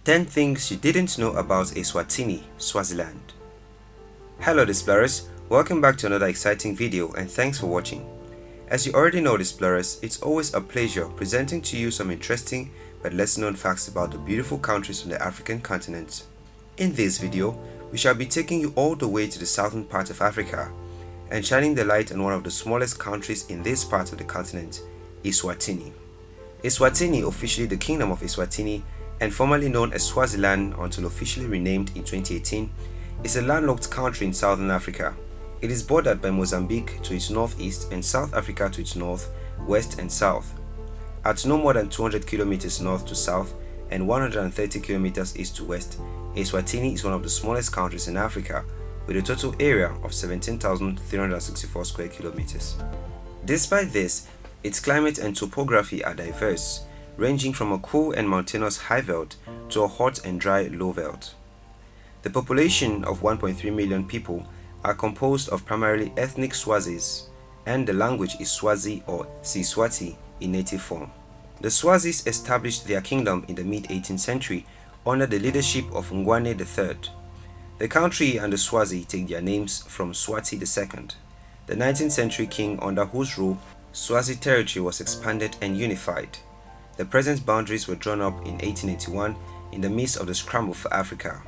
10 things you didn't know about Eswatini, Swaziland. Hello Displorers, welcome back to another exciting video and thanks for watching. As you already know Displorers, it's always a pleasure presenting to you some interesting but less known facts about the beautiful countries on the African continent. In this video, we shall be taking you all the way to the southern part of Africa and shining the light on one of the smallest countries in this part of the continent, Eswatini. Eswatini, officially the Kingdom of Eswatini, and formerly known as Swaziland until officially renamed in 2018, is a landlocked country in southern Africa. It is bordered by Mozambique to its northeast and South Africa to its north, west and south. At no more than 200 kilometers north to south and 130 kilometers east to west, Eswatini is one of the smallest countries in Africa with a total area of 17,364 square kilometers. Despite this, its climate and topography are diverse, ranging from a cool and mountainous Highveld to a hot and dry lowveld. The population of 1.3 million people are composed of primarily ethnic Swazis, and the language is Swazi or siSwati in native form. The Swazis established their kingdom in the mid-18th century under the leadership of Ngwane III. The country and the Swazi take their names from Mswati II, the 19th century king under whose rule Swazi territory was expanded and unified. The present boundaries were drawn up in 1881 in the midst of the Scramble for Africa.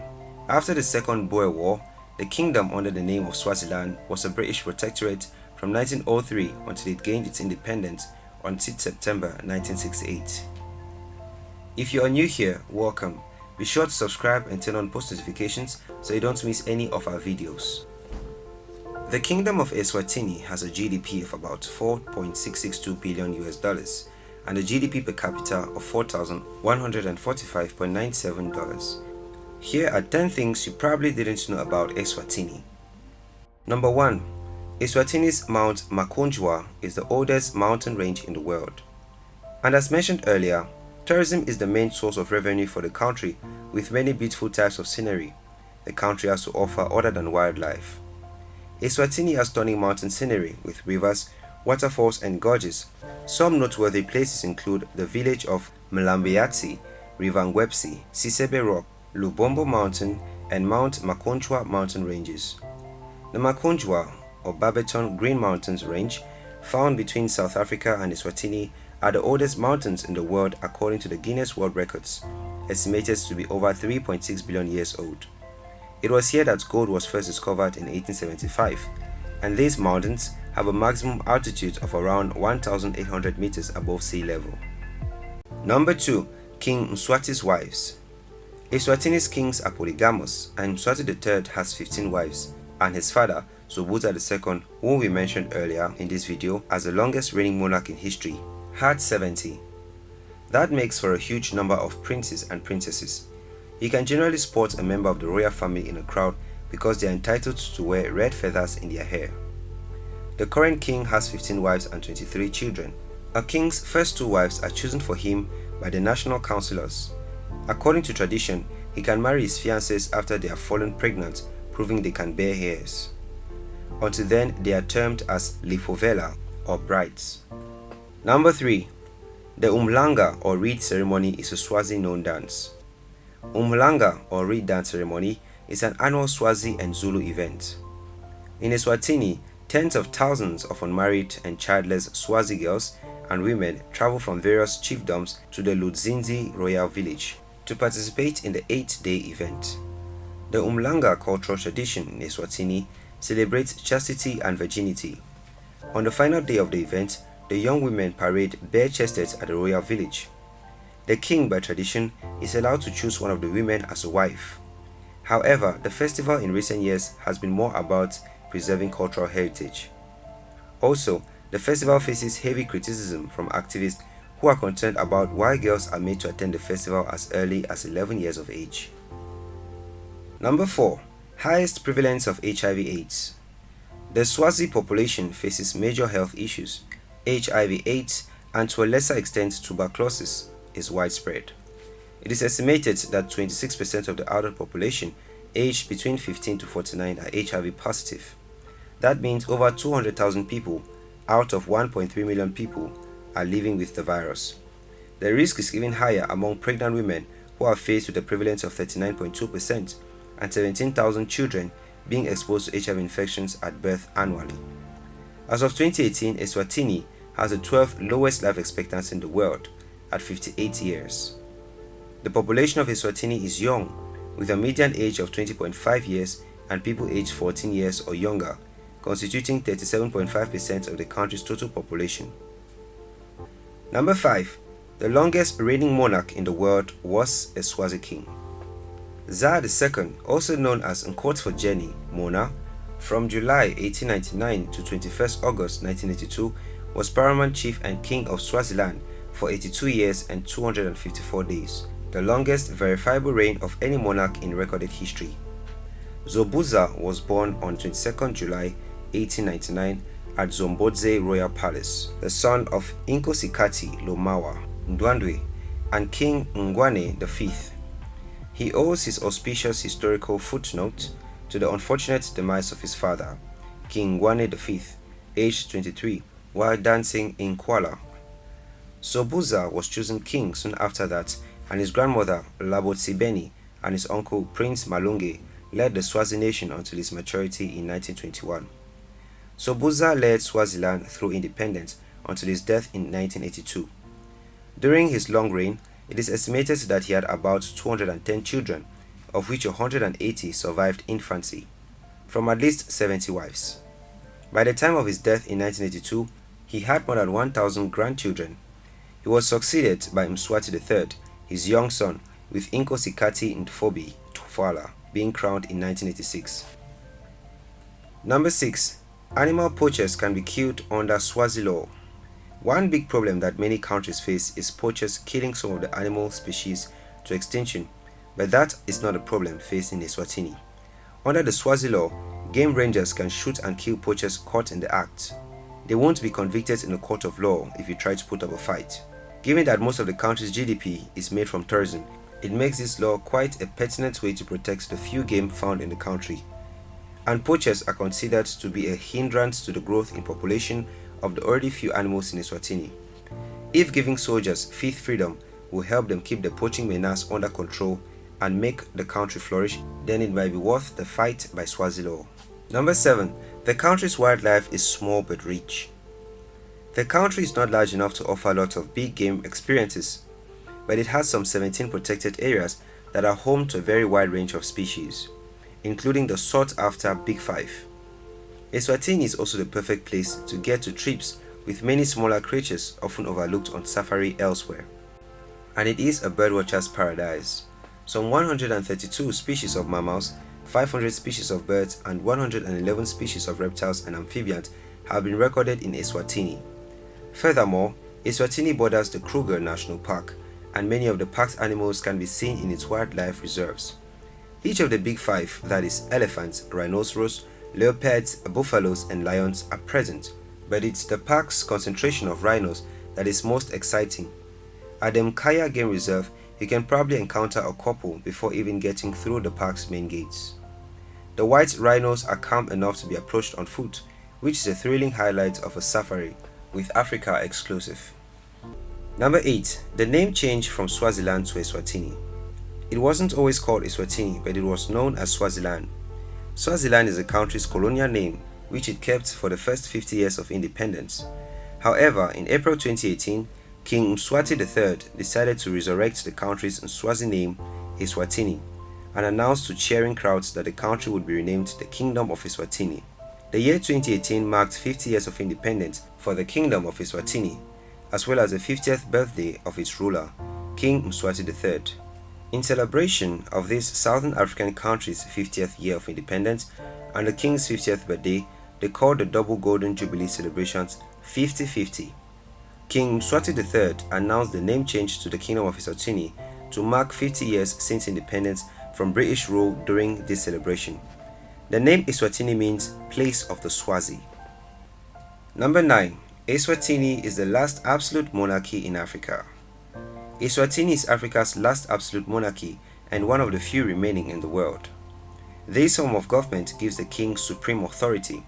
After the Second Boer War, the kingdom under the name of Swaziland was a British protectorate from 1903 until it gained its independence on 6 September 1968. If you are new here, welcome. Be sure to subscribe and turn on post notifications so you don't miss any of our videos. The Kingdom of Eswatini has a GDP of about $4.662 billion and a GDP per capita of $4,145.97. Here are 10 things you probably didn't know about Eswatini. Number 1. Eswatini's Mount MAKHONJWA is the oldest mountain range in the world. And as mentioned earlier, tourism is the main source of revenue for the country, with many beautiful types of scenery the country has to offer other than wildlife. Eswatini has stunning mountain scenery with rivers, waterfalls and gorges. Some noteworthy places include the village of Mlambayatsi, Rivangwepsi, Sisebe Rock, Lubombo Mountain and Mount MAKHONJWA mountain ranges. The MAKHONJWA or Barberton Green Mountains range, found between South Africa and Eswatini, are the oldest mountains in the world according to the Guinness World Records, estimated to be over 3.6 billion years old. It was here that gold was first discovered in 1875, and these mountains have a maximum altitude of around 1,800 meters above sea level. Number 2. King Mswati's wives. Eswatini's kings are polygamous, and Mswati III has 15 wives, and his father, Sobhuza II, whom we mentioned earlier in this video as the longest reigning monarch in history, had 70. That makes for a huge number of princes and princesses. You can generally spot a member of the royal family in a crowd because they are entitled to wear red feathers in their hair. The current king has 15 wives and 23 children. A king's first 2 wives are chosen for him by the national councillors. According to tradition, he can marry his fiancées after they have fallen pregnant, proving they can bear heirs. Until then, they are termed as lifovela or brides. Number 3. The UMHLANGA or reed ceremony is a Swazi known dance. UMHLANGA or reed dance ceremony is an annual Swazi and Zulu event. In Eswatini, tens of thousands of unmarried and childless Swazi girls and women travel from various chiefdoms to the Ludzinzi royal village to participate in the 8-day event. The UMHLANGA cultural tradition in Eswatini celebrates chastity and virginity. On the final day of the event, the young women parade bare-chested at the royal village. The king, by tradition, is allowed to choose one of the women as a wife. However, the festival in recent years has been more about preserving cultural heritage. Also, the festival faces heavy criticism from activists who are concerned about why girls are made to attend the festival as early as 11 years of age. Number 4. Highest prevalence of HIV/AIDS. The Swazi population faces major health issues. HIV/AIDS and to a lesser extent tuberculosis is widespread. It is estimated that 26% of the adult population aged between 15 to 49 are HIV positive. That means over 200,000 people out of 1.3 million people are living with the virus. The risk is even higher among pregnant women who are faced with a prevalence of 39.2% and 17,000 children being exposed to HIV infections at birth annually. As of 2018, Eswatini has the 12th lowest life expectancy in the world at 58 years. The population of Eswatini is young, with a median age of 20.5 years and people aged 14 years or younger, constituting 37.5% of the country's total population. Number 5. The longest reigning monarch in the world was a Swazi king. Tsar II, also known as Nkotfo Mona, from July 1899 to 21st August 1982, was paramount chief and king of Swaziland for 82 years and 254 days, the longest verifiable reign of any monarch in recorded history. Sobhuza was born on 22nd July 1899 at Zombodze Royal Palace, the son of Inkosikati Lomawa Ndwandwe and King Ngwane III. He owes his auspicious historical footnote to the unfortunate demise of his father, King Ngwane V, aged 23, while dancing in Kuala. Sobhuza was chosen king soon after that, and his grandmother Labotsibeni and his uncle Prince Malunge led the Swazi nation until his maturity in 1921. Sobhuza led Swaziland through independence until his death in 1982. During his long reign, it is estimated that he had about 210 children, of which 180 survived infancy, from at least 70 wives. By the time of his death in 1982, he had more than 1,000 grandchildren. He was succeeded by Mswati III, his young son, with Inkosikati Ndfobi Tufala being crowned in 1986. Number 6. Animal poachers can be killed under Swazi law. One big problem that many countries face is poachers killing some of the animal species to extinction, but that is not a problem faced in Eswatini. Under the Swazi law, game rangers can shoot and kill poachers caught in the act. They won't be convicted in a court of law if you try to put up a fight. Given that most of the country's GDP is made from tourism, it makes this law quite a pertinent way to protect the few game found in the country. And poachers are considered to be a hindrance to the growth in population of the already few animals in Eswatini. If giving soldiers fifth freedom will help them keep the poaching menace under control and make the country flourish, then it might be worth the fight by Swazi law. Number 7. The country's wildlife is small but rich. The country is not large enough to offer lots of big game experiences, but it has some 17 protected areas that are home to a very wide range of species, including the sought-after Big Five. Eswatini is also the perfect place to get to trips with many smaller creatures often overlooked on safari elsewhere. And it is a birdwatcher's paradise. Some 132 species of mammals, 500 species of birds, and 111 species of reptiles and amphibians have been recorded in Eswatini. Furthermore, Eswatini borders the Kruger National Park, and many of the park's animals can be seen in its wildlife reserves. Each of the Big Five, that is, elephants, rhinoceros, leopards, buffaloes, and lions, are present, but it's the park's concentration of rhinos that is most exciting. At the Mkaya Game Reserve, you can probably encounter a couple before even getting through the park's main gates. The white rhinos are calm enough to be approached on foot, which is a thrilling highlight of a safari with Africa exclusive. Number 8. The name change from Swaziland to Eswatini. It wasn't always called Eswatini, but it was known as Swaziland. Swaziland is the country's colonial name, which it kept for the first 50 years of independence. However, in April 2018, King Mswati III decided to resurrect the country's Swazi name, Eswatini, and announced to cheering crowds that the country would be renamed the Kingdom of Eswatini. The year 2018 marked 50 years of independence for the Kingdom of Eswatini, as well as the 50th birthday of its ruler, King Mswati III. In celebration of this Southern African country's 50th year of independence and the King's 50th birthday, they called the double Golden Jubilee celebrations 50-50. King Mswati III announced the name change to the Kingdom of Eswatini to mark 50 years since independence from British rule during this celebration. The name Eswatini means place of the Swazi. Number 9. Eswatini is the last absolute monarchy in Africa. Eswatini is Africa's last absolute monarchy and one of the few remaining in the world. This form of government gives the king supreme authority,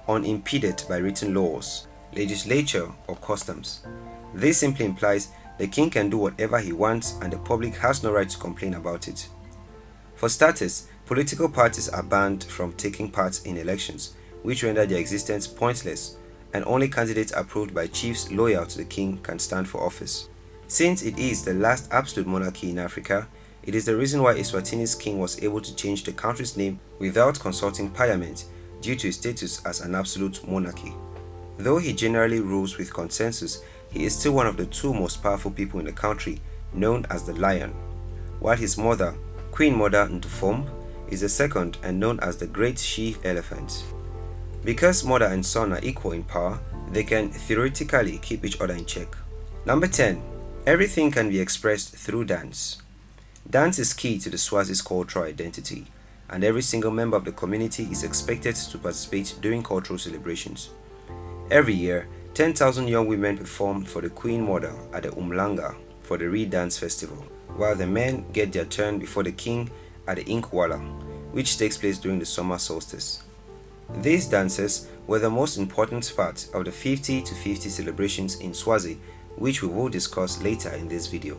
unimpeded by written laws, legislature, or customs. This simply implies The king can do whatever he wants and the public has no right to complain about it. For starters, political parties are banned from taking part in elections, which render their existence pointless, and only candidates approved by chiefs loyal to the king can stand for office. Since it is the last absolute monarchy in Africa, it is the reason why Eswatini's king was able to change the country's name without consulting parliament due to his status as an absolute monarchy. Though he generally rules with consensus, he is still one of the two most powerful people in the country, known as the Lion, while his mother, Queen Mother Ntufom, is the second and known as the Great She-Elephant. Because mother and son are equal in power, they can theoretically keep each other in check. Number 10. Everything can be expressed through dance. Dance is key to the Swazis' cultural identity, and every single member of the community is expected to participate during cultural celebrations. Every year, 10,000 young women perform for the Queen Mother at the UMHLANGA for the Reed Dance Festival, while the men get their turn before the king at the Inkwala, which takes place during the summer solstice. These dances were the most important part of the 50-50 celebrations in Swazi, which we will discuss later in this video.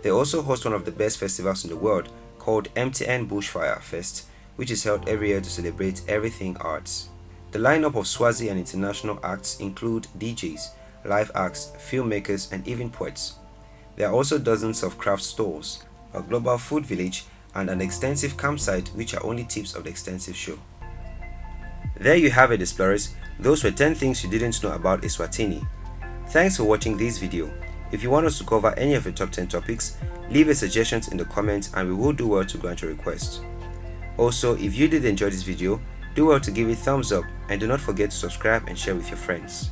They also host one of the best festivals in the world called MTN Bushfire Fest, which is held every year to celebrate everything arts. The lineup of Swazi and international acts include DJs, live acts, filmmakers, and even poets. There are also dozens of craft stores, a global food village, and an extensive campsite, which are only tips of the extensive show. There you have it, explorers. Those were 10 things you didn't know about Eswatini. Thanks for watching this video. If you want us to cover any of the top 10 topics, leave your suggestions in the comments and we will do well to grant your request. Also, if you did enjoy this video, do well to give it a thumbs up and do not forget to subscribe and share with your friends.